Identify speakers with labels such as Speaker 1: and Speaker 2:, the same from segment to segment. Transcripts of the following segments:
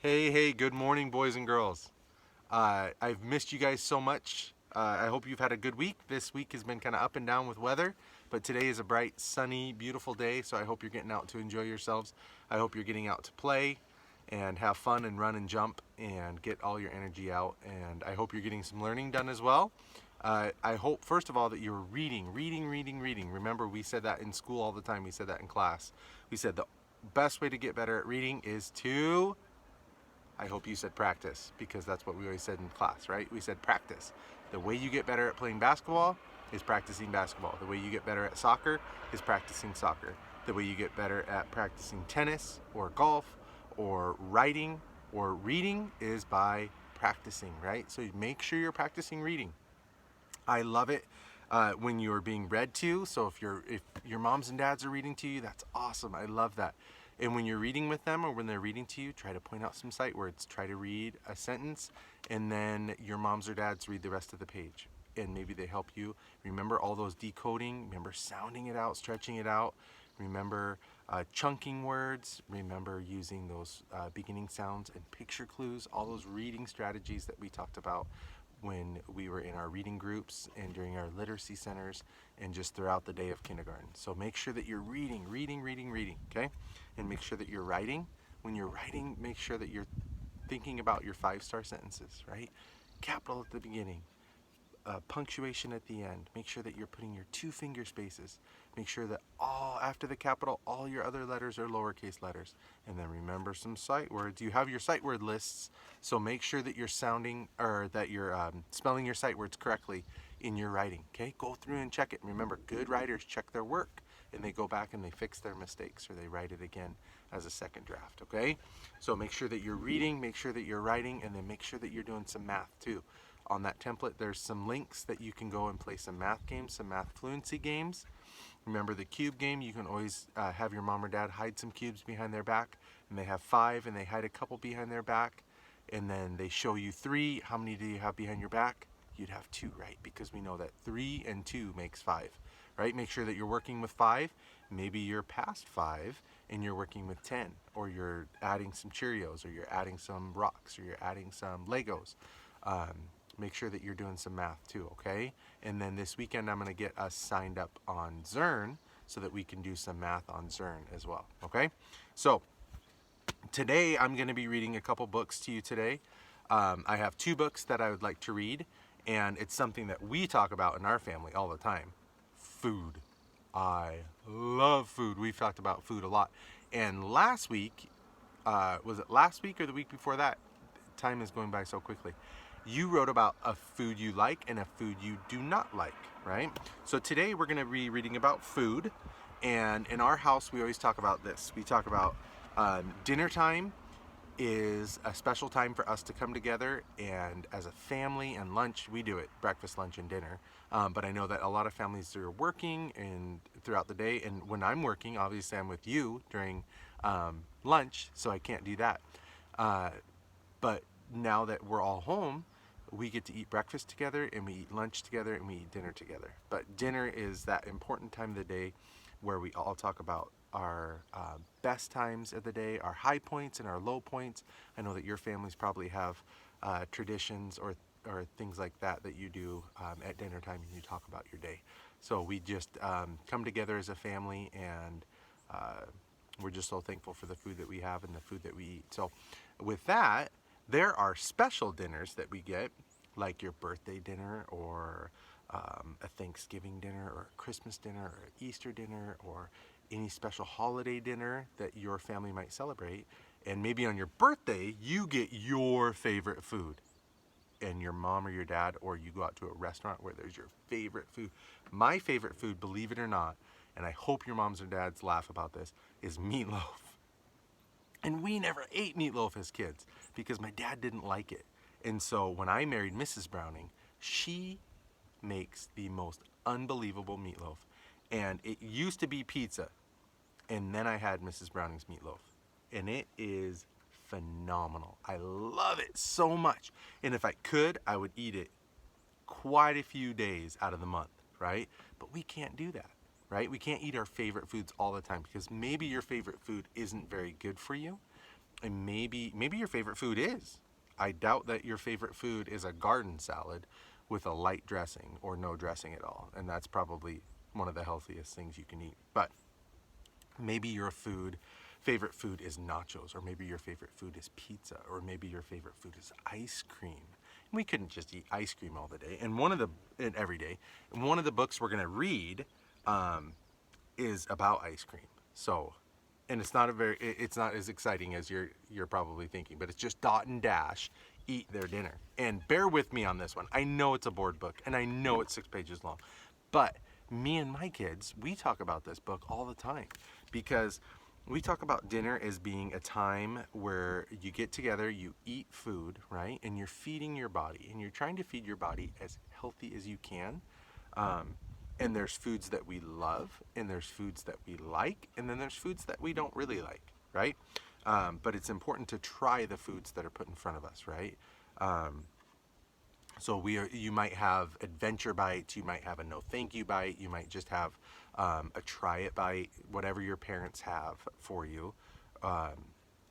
Speaker 1: Hey, good morning, boys and girls. I've missed you guys so much. I hope you've had a good week. This week has been kind of up and down with weather, but today is a bright, sunny, beautiful day, so I hope you're getting out to enjoy yourselves. I hope you're getting out to play and have fun and run and jump and get all your energy out. And I hope you're getting some learning done as well. I hope, first of all, that you're reading. Remember, we said that in school all the time. We said that in class. We said the best way to get better at reading is to I hope you said practice because that's what we always said in class, right? We said practice. The way you get better at playing basketball is practicing basketball. The way you get better at soccer is practicing soccer. The way you get better at practicing tennis or golf or writing or reading is by practicing, right? So make sure you're practicing reading. I love it when you're being read to. So if your moms and dads are reading to you, that's awesome. I love that. And when you're reading with them or when they're reading to you, try to point out some sight words. Try to read a sentence, and then your moms or dads read the rest of the page. And maybe they help you. Remember all those decoding. Remember sounding it out, stretching it out. Remember chunking words. Remember using those beginning sounds and picture clues. All those reading strategies that we talked about when we were in our reading groups and during our literacy centers and just throughout the day of kindergarten. So make sure that you're reading, okay? And make sure that you're writing. When you're writing, make sure that you're thinking about your 5-star sentences, right? Capital at the beginning, punctuation at the end. Make sure that you're putting your 2-finger spaces. Make sure that all after the capital, all your other letters are lowercase letters. And then remember some sight words. You have your sight word lists, so make sure that you're sounding or that you're spelling your sight words correctly in your writing. Okay, go through and check it. Remember, good writers check their work and they go back and they fix their mistakes or they write it again as a second draft. Okay, so make sure that you're reading, make sure that you're writing, and then make sure that you're doing some math too. On that template, there's some links that you can go and play some math games, some math fluency games. Remember the cube game, you can always have your mom or dad hide some cubes behind their back, and they have 5 and they hide a couple behind their back, and then they show you 3. How many do you have behind your back? You'd have 2, right? Because we know that 3 and 2 makes 5, right? Make sure that you're working with 5. Maybe you're past 5 and you're working with 10, or you're adding some Cheerios, or you're adding some rocks, or you're adding some Legos. Make sure that you're doing some math too, okay? And then this weekend I'm going to get us signed up on Zearn so that we can do some math on Zearn as well, okay? So today I'm going to be reading a couple books to you today. I have 2 books that I would like to read, and it's something that we talk about in our family all the time. Food. I love food. We've talked about food a lot. And last week, was it last week or the week before that? Time is going by so quickly. You wrote about a food you like and a food you do not like, right? So today we're going to be reading about food. And in our house, we always talk about this. We talk about dinner time is a special time for us to come together, and as a family, and lunch, we do it breakfast, lunch, and dinner. But I know that a lot of families are working and throughout the day, and when I'm working, obviously I'm with you during lunch, so I can't do that. But now that we're all home, we get to eat breakfast together and we eat lunch together and we eat dinner together. But dinner is that important time of the day where we all talk about our best times of the day, our high points and our low points. I know that your families probably have traditions or things like that that you do at dinner time and you talk about your day. So we just come together as a family, and we're just so thankful for the food that we have and the food that we eat. So with that, there are special dinners that we get, like your birthday dinner, or a Thanksgiving dinner, or a Christmas dinner, or an Easter dinner, or any special holiday dinner that your family might celebrate. And maybe on your birthday, you get your favorite food. And your mom or your dad, or you go out to a restaurant where there's your favorite food. My favorite food, believe it or not, and I hope your moms or dads laugh about this, is meatloaf. And we never ate meatloaf as kids because my dad didn't like it. And so when I married Mrs. Browning, she makes the most unbelievable meatloaf. And it used to be pizza. And then I had Mrs. Browning's meatloaf. And it is phenomenal. I love it so much. And if I could, I would eat it quite a few days out of the month, right? But we can't do that, right? We can't eat our favorite foods all the time because maybe your favorite food isn't very good for you. And maybe your favorite food is. I doubt that your favorite food is a garden salad with a light dressing or no dressing at all. And that's probably one of the healthiest things you can eat. But maybe your favorite food is nachos, or maybe your favorite food is pizza, or maybe your favorite food is ice cream. And we couldn't just eat ice cream all the day. And every day. And one of the books we're gonna read is about ice cream. So, and it's not as exciting as you're probably thinking, but it's just Dot and Dash eat their dinner. And bear with me on this one. I know it's a board book, and I know it's 6 pages long, but me and my kids, we talk about this book all the time because we talk about dinner as being a time where you get together, you eat food, right? And you're feeding your body, and you're trying to feed your body as healthy as you can. And there's foods that we love, and there's foods that we like, and then there's foods that we don't really like, right? But it's important to try the foods that are put in front of us, right? So you might have adventure bites, you might have a no thank you bite, you might just have a try it bite, whatever your parents have for you.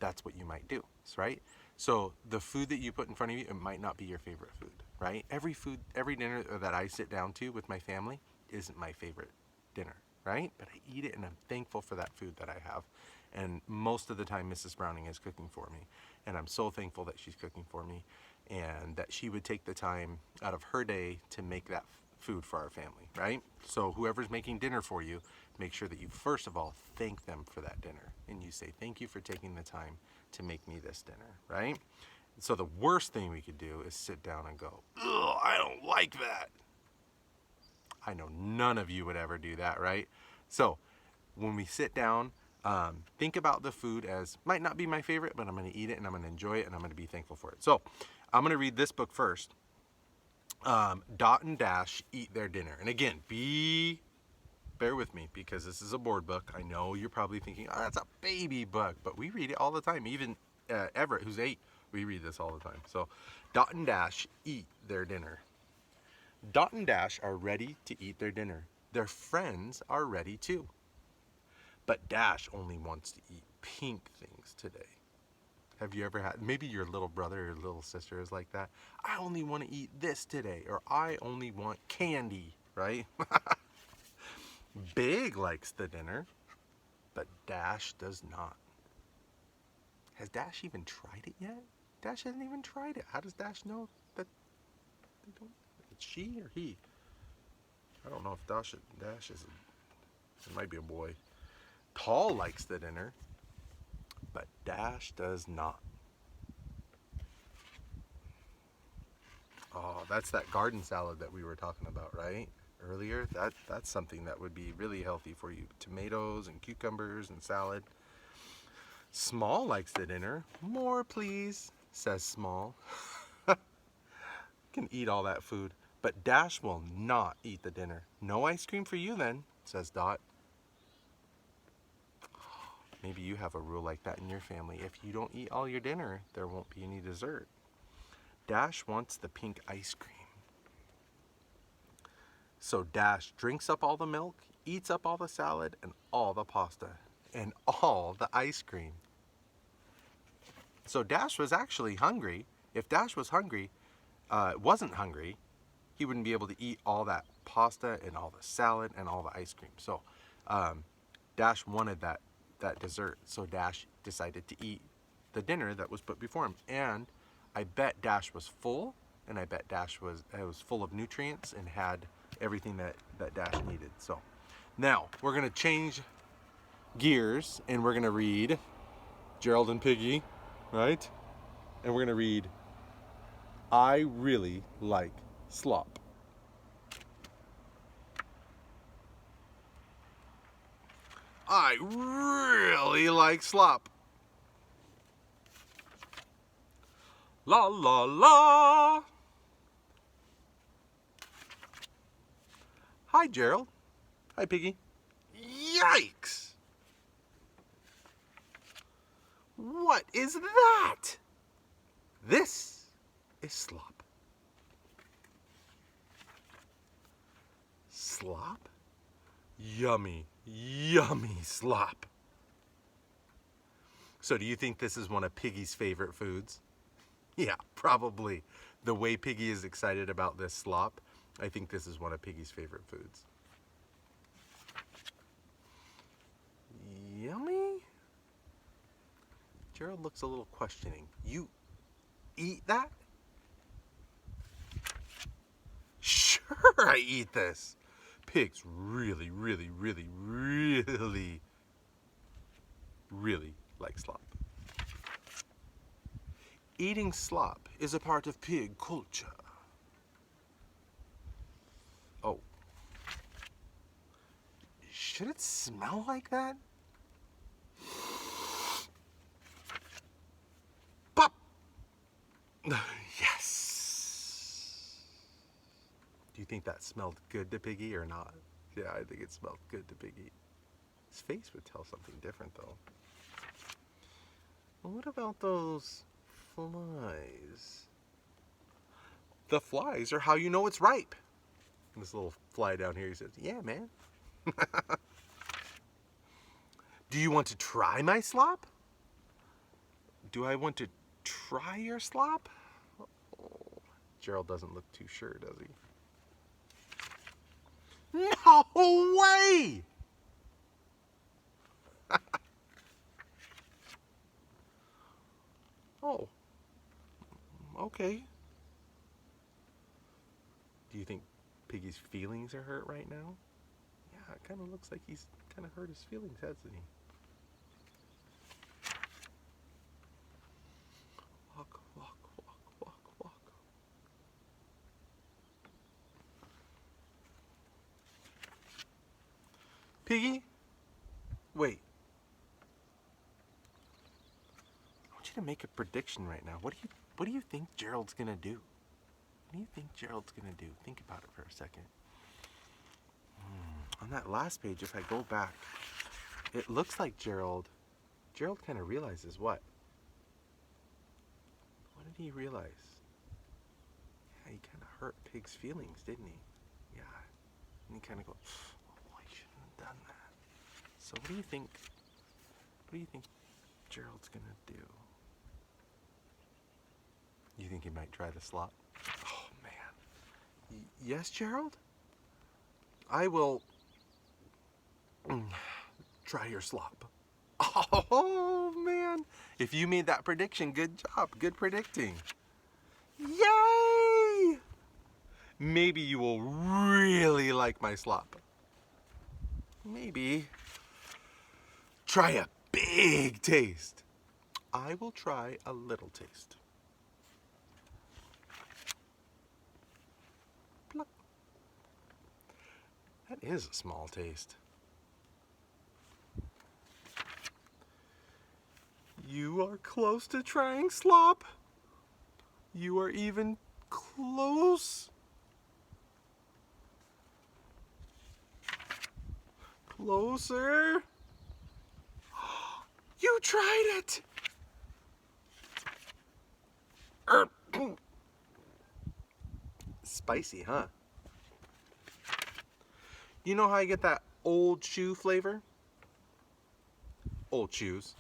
Speaker 1: That's what you might do, right? So the food that you put in front of you, it might not be your favorite food, right? Every dinner that I sit down to with my family isn't my favorite dinner, right? But I eat it and I'm thankful for that food that I have. And most of the time, Mrs. Browning is cooking for me. And I'm so thankful that she's cooking for me and that she would take the time out of her day to make that food for our family, right? So whoever's making dinner for you, make sure that you first of all thank them for that dinner. And you say, thank you for taking the time to make me this dinner, right? So the worst thing we could do is sit down and go, ugh, I don't like that. I know none of you would ever do that, right? So when we sit down, think about the food as might not be my favorite, but I'm going to eat it and I'm going to enjoy it and I'm going to be thankful for it. So I'm going to read this book first. Dot and Dash eat their dinner. And again, bear with me because this is a board book. I know you're probably thinking, oh, that's a baby book, but we read it all the time. Even Everett, who's 8, we read this all the time. So Dot and Dash eat their dinner. Dot and Dash are ready to eat their dinner. Their friends are ready too. But Dash only wants to eat pink things today. Have you ever had, maybe your little brother or little sister is like that. I only want to eat this today, or I only want candy, right? Big likes the dinner, but Dash does not. Has Dash even tried it yet? Dash hasn't even tried it. How does Dash know that they don't? It's she or he? I don't know if Dash is, it might be a boy. Paul likes the dinner, but Dash does not. Oh, that's that garden salad that we were talking about, right? Earlier. That's something that would be really healthy for you. Tomatoes and cucumbers and salad. Small likes the dinner. More, please, says Small. Can eat all that food, but Dash will not eat the dinner. No ice cream for you then, says Dot. Maybe you have a rule like that in your family. If you don't eat all your dinner, there won't be any dessert. Dash wants the pink ice cream. So Dash drinks up all the milk, eats up all the salad, and all the pasta, and all the ice cream. So Dash was actually hungry. If Dash was hungry, wasn't hungry, he wouldn't be able to eat all that pasta and all the salad and all the ice cream. So Dash wanted that dessert. So Dash decided to eat the dinner that was put before him. And I bet Dash was full, and I bet Dash was full of nutrients and had everything that Dash needed. So now we're going to change gears and we're going to read Gerald and Piggy, right? And we're going to read I Really Like Slop. I really like slop. La la la. Hi, Gerald. Hi, Piggy. Yikes! What is that? This is slop. Slop? Yummy, yummy slop. So do you think this is one of Piggy's favorite foods? Yeah, probably. The way Piggy is excited about this slop, I think this is one of Piggy's favorite foods. Yummy. Gerald looks a little questioning. You eat that? Sure, I eat this. Pigs really, really, really, really, really like slop. Eating slop is a part of pig culture. Oh. Should it smell like that? Pop! Yes! Do you think that smelled good to Piggy or not? Yeah, I think it smelled good to Piggy. His face would tell something different though. Well, what about those flies? The flies are how you know it's ripe. And this little fly down here, he says, yeah, man. Do you want to try my slop? Do I want to try your slop? Oh, Gerald doesn't look too sure, does he? No way! Oh, okay. Do you think Piggy's feelings are hurt right now? Yeah, it kind of looks like he's kind of hurt his feelings, hasn't he? Walk, walk, walk, walk, walk. Piggy? Wait. I want you to make a prediction right now. What do you think Gerald's gonna do? What do you think Gerald's gonna do? Think about it for a second. On that last page, if I go back, it looks like Gerald kind of realizes what? What did he realize? Yeah, he kind of hurt Pig's feelings, didn't he? Yeah. And he kind of goes, oh, I shouldn't have done that. So what do you think Gerald's gonna do? You think he might try the slop? Oh, man. Yes, Gerald? I will try your slop. Oh, man. If you made that prediction, good job. Good predicting. Yay! Maybe you will really like my slop. Maybe. Try a big taste. I will try a little taste. Pluck. That is a small taste. You are close to trying slop. You are even close. Closer. You tried it. Spicy, huh? You know how I get that old chew flavor? Old chews.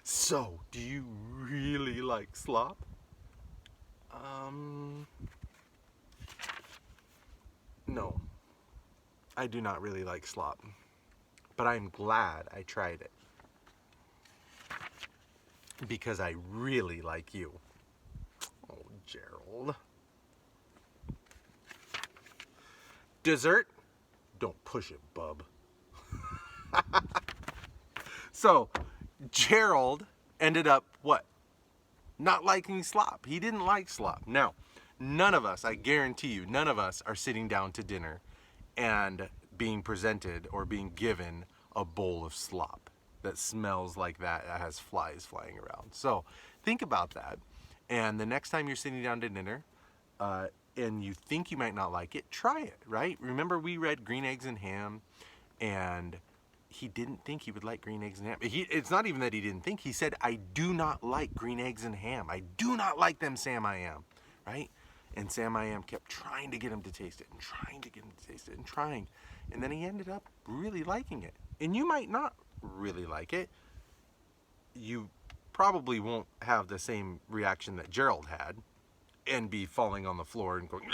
Speaker 1: So, do you really like slop? No. I do not really like slop. But I'm glad I tried it. Because I really like you. Oh, Gerald. Dessert? Don't push it, bub. So, Gerald ended up, what? Not liking slop. He didn't like slop. Now, none of us, I guarantee you, none of us are sitting down to dinner and being presented or being given a bowl of slop that smells like that has flies flying around. So think about that. And the next time you're sitting down to dinner and you think you might not like it, try it, right? Remember we read Green Eggs and Ham, and he didn't think he would like green eggs and ham. It's not even that he didn't think. He said, I do not like green eggs and ham. I do not like them, Sam, I am. Right? And Sam I Am kept trying to get him to taste it and trying to get him to taste it and trying. And then he ended up really liking it. And you might not really like it. You probably won't have the same reaction that Gerald had and be falling on the floor and going,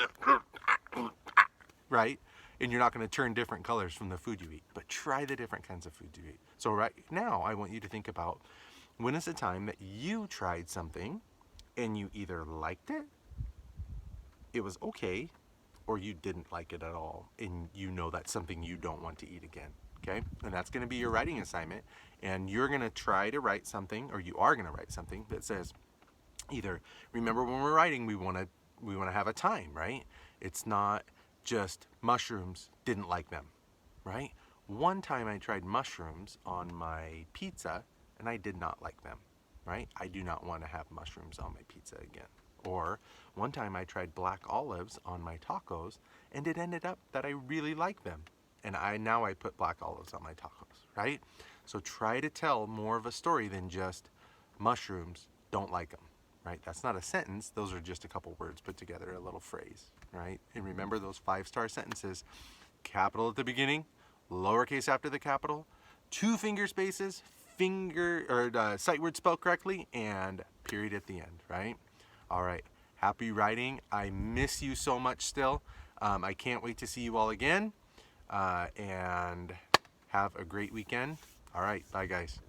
Speaker 1: right? And you're not going to turn different colors from the food you eat. But try the different kinds of food you eat. So right now, I want you to think about, when is the time that you tried something and you either liked it, it was okay, or you didn't like it at all, and you know that's something you don't want to eat again, okay? And that's going to be your writing assignment, and you're going to try to write something, or you are going to write something that says, either, remember when we're writing, we want to have a time, right? It's not just mushrooms, didn't like them, right? One time I tried mushrooms on my pizza, and I did not like them, right? I do not want to have mushrooms on my pizza again. Or one time I tried black olives on my tacos, and it ended up that I really like them. And now I put black olives on my tacos, right? So try to tell more of a story than just mushrooms, don't like them, right? That's not a sentence. Those are just a couple words put together, a little phrase, right? And remember those 5-star sentences: capital at the beginning, lowercase after the capital, 2 finger spaces, sight word spelled correctly, and period at the end, right? All right, happy writing. I miss you so much still. I can't wait to see you all again, and have a great weekend. All right, bye guys.